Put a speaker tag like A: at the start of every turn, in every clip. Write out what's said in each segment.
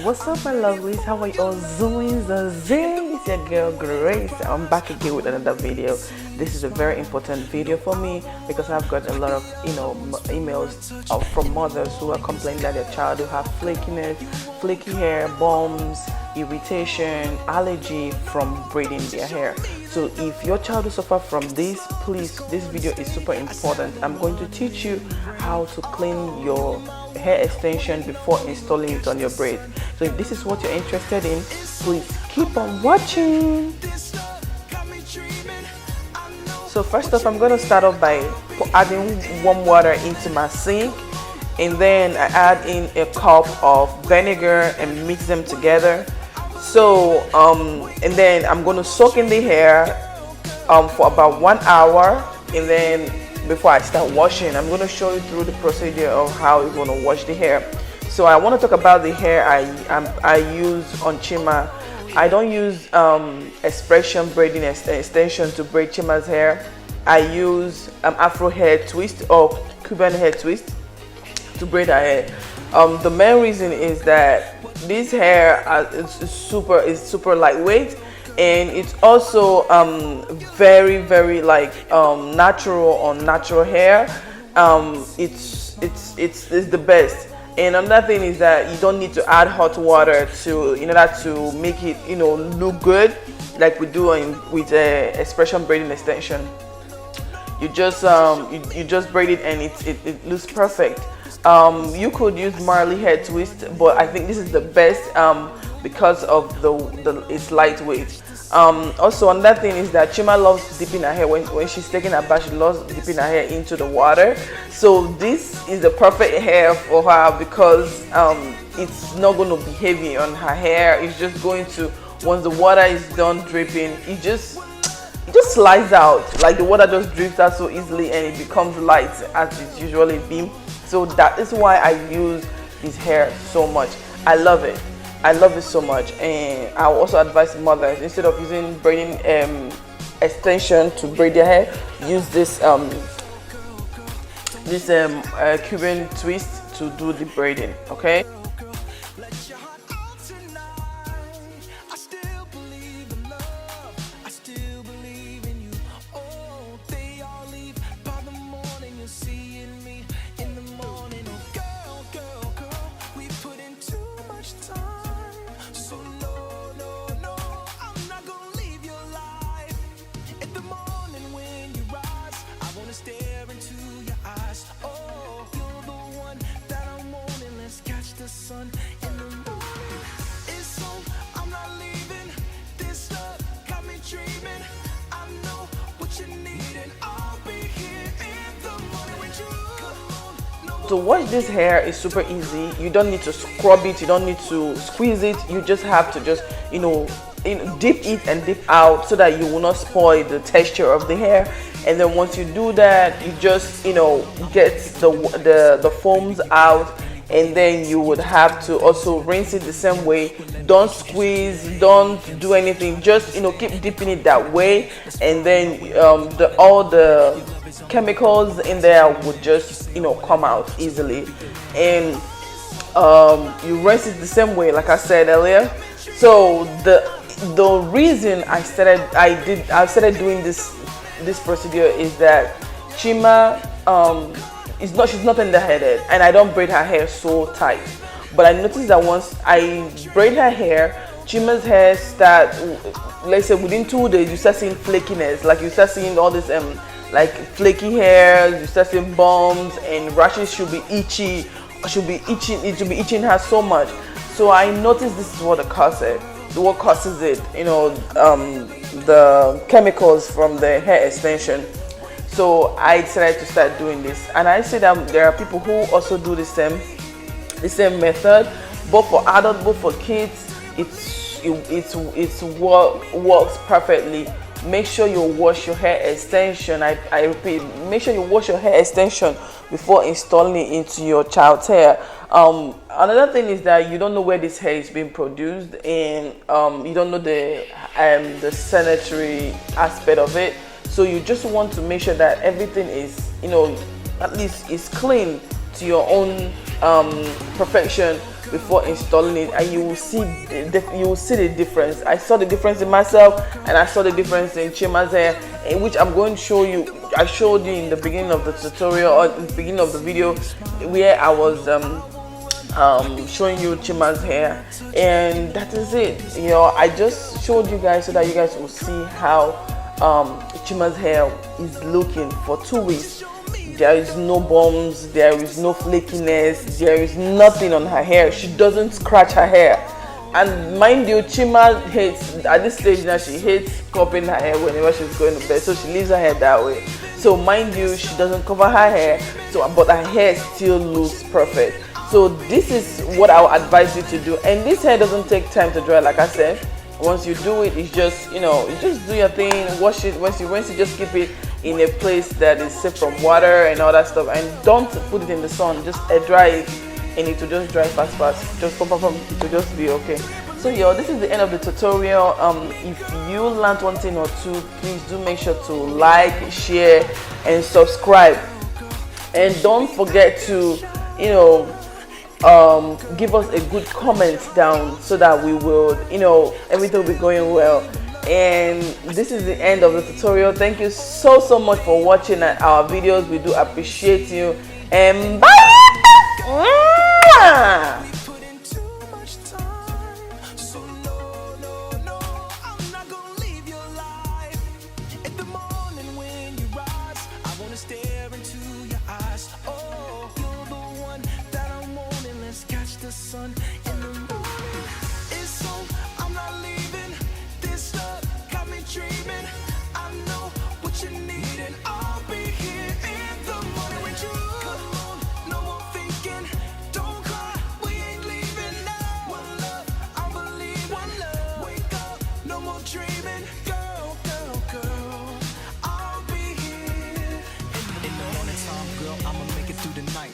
A: What's up, my lovelies? How are you all doing? It's your girl Grace. I'm back again with another video. This is a very important video for me because I've got a lot of emails from mothers who are complaining that their child will have flakiness, flaky hair, bumps, irritation, allergy from braiding their hair. So if your child will suffer from this, please, this video is super important. I'm going to teach you how to clean your hair extension before installing it on your braid. So if this is what you're interested in, please keep on watching. So first off, I'm going to start off by adding warm water into my sink, and then I add in a cup of vinegar and mix them together. So and then I'm going to soak in the hair for about 1 hour, and then before I start washing, I'm going to show you through the procedure of how you're going to wash the hair. So I want to talk about the hair I use on CHIMA. I don't use expression braiding extension to braid CHIMA'S hair. I use Afro hair twist or Cuban hair twist to braid her hair. The main reason is that this hair is super lightweight, and it's also very like natural on natural hair. It's the best. And another thing is that you don't need to add hot water to in order to make it look good like we do with expression braiding extension. You just you just braid it and it looks perfect. You could use Marley hair twist, but I think this is the best because of it's lightweight. Also, another thing is that Chima loves dipping her hair when she's taking a bath. She loves dipping her hair into the water. So this is the perfect hair for her because it's not going to be heavy on her hair. It's just going to, once the water is done dripping, it just slides out, like the water just drips out so easily, and it becomes light as it usually be. So that is why I use this hair so much. I love it. I love it so much, and I also advise mothers, instead of using braiding extension to braid their hair, use this Cuban twist to do the braiding. Okay. To wash this hair is super easy. You don't need to scrub it, you don't need to squeeze it. You just have to just dip it and dip out so that you will not spoil the texture of the hair. And then once you do that, you just get the foams out, and then you would have to also rinse it the same way. Don't squeeze, don't do anything, just keep dipping it that way, and then all the chemicals in there would just come out easily. And you rinse it the same way like I said earlier. So the reason I started doing this procedure is that Chima she's not underheaded, and I don't braid her hair so tight. But I noticed that once I braid her hair, Chima's hair start, let's say within 2 days, you start seeing flakiness. Like you start seeing all this like flaky hairs, you start seeing bumps, and rashes should be itchy. It should be itching her so much. So I noticed this is what causes it. The chemicals from the hair extension. So I decided to start doing this, and I see that there are people who also do the same method, both for adults, both for kids. It works perfectly. Make sure you wash your hair extension. I repeat, make sure you wash your hair extension before installing it into your child's hair. Another thing is that you don't know where this hair is being produced, and you don't know the sanitary aspect of it. So you just want to make sure that everything is, at least is clean to your own perfection before installing it, and you will see the difference. I saw the difference in myself, and I saw the difference in CHIMA'S hair, in which I'm going to show you. I showed you in the beginning of the tutorial, or in the beginning of the video, where I was showing you CHIMA'S hair, and that is it. You know, I just showed you guys so that you guys will see how CHIMA'S hair is looking for 2 weeks. There is no bumps, there is no flakiness, there is nothing on her hair. She doesn't scratch her hair. And mind you, Chima hates, at this stage now, she hates covering her hair whenever she's going to bed, so she leaves her hair that way. So mind you, she doesn't cover her hair, so but her hair still looks perfect. So this is what I would advise you to do. And this hair doesn't take time to dry, like I said. Once you do it, it's just, you know, you just do your thing, wash it. Once you just keep it in a place that is safe from water and all that stuff, and don't put it in the sun. Just air dry it, and it will just dry fast. Just pop, it will just be okay. So yo, this is the end of the tutorial. If you learned one thing or two, please do make sure to like, share, and subscribe. And don't forget to, you know, give us a good comment down so that we will, you know, everything will be going well. And this is the end of the tutorial. Thank you so much for watching our videos. We do appreciate you, and bye.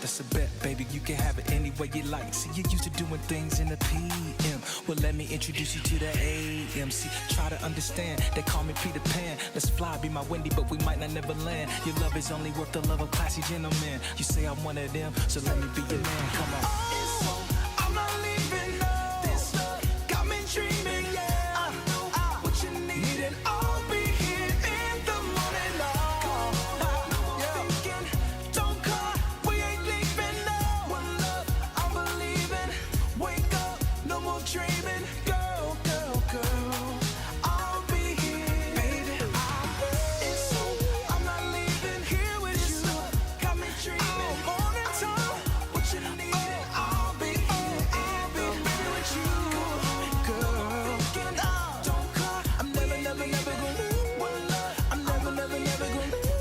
B: That's a bet, baby, you can have it any way you like. See, you used to doing things in the PM. Well, let me introduce you to the AMC. Try to understand, they call me Peter Pan. Let's fly, be my Wendy, but we might not never land. Your love is only worth the love of classy gentlemen. You say I'm one of them, so let me be your man, come on. I'm not leaving, this love got me dreaming, yeah. I know what you need, and I'll be here in the morning. Dreaming, girl, I'll be here, baby. It's so, I'm not leaving here with you. Got me dreaming, morning time. What you need, I'll be with you, girl. Don't cry, I'm never gonna. I'm never gonna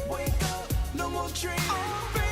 B: wake up. No more dreaming.